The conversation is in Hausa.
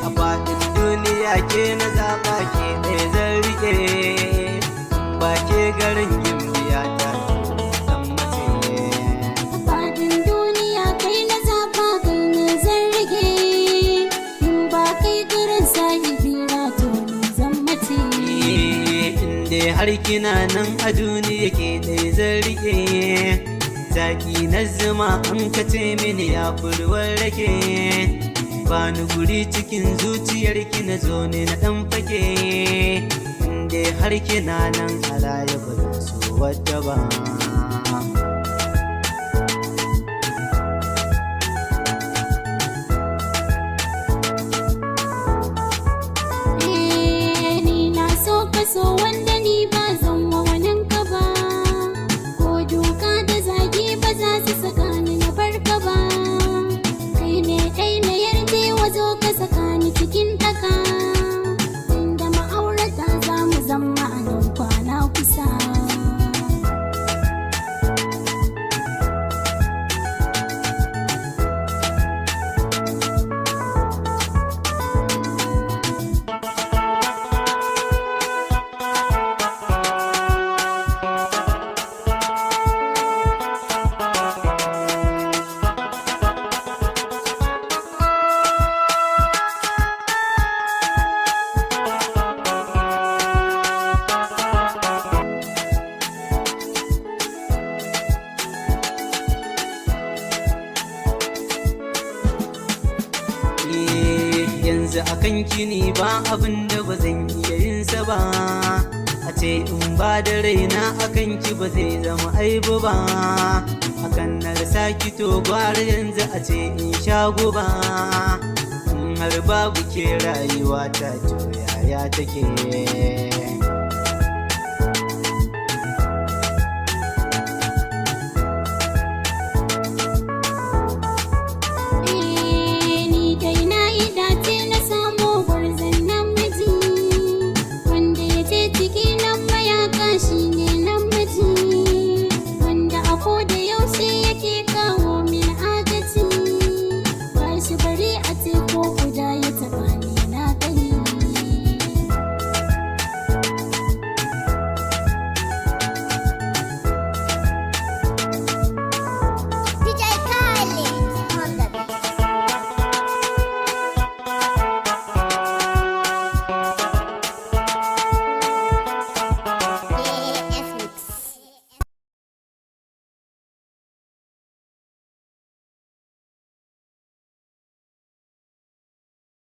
a faɗin duniya ke na zaɓa ke ɗaya zan riƙe, ba ke garin gimbiya ta zan mace. A faɗin duniya kai na zaɓa kai ne zan rike, in ba kai garin sahibi na to ni zan mace. Inda har kina nan a duniya ke ɗaya zan riƙe, zaki na zuma an kace mini ya furwar rake, bani guri cikin zuciyar ki na zo ne na ɗan fake, inda har kina nan a raye ba zan so wadda ba. Ni na so ka so wanda ni ba zan wa wanin ka ba, ko duka da zagi ba za su saka ni na barka ba, kai ne ɗai na yarda wazo ka saka ni cikin ɗaka, inda ma'aurata za mu zama a nan kwana kusa. Yanzu akan kini ba abin da ba zan iya yin sa ba, a ce in ba da raina akan ki ba zai zama aibu ba, akan na rasa ki to gwara yanzu a ce in sha guba, in har babu ke rayuwa ta to yaya take.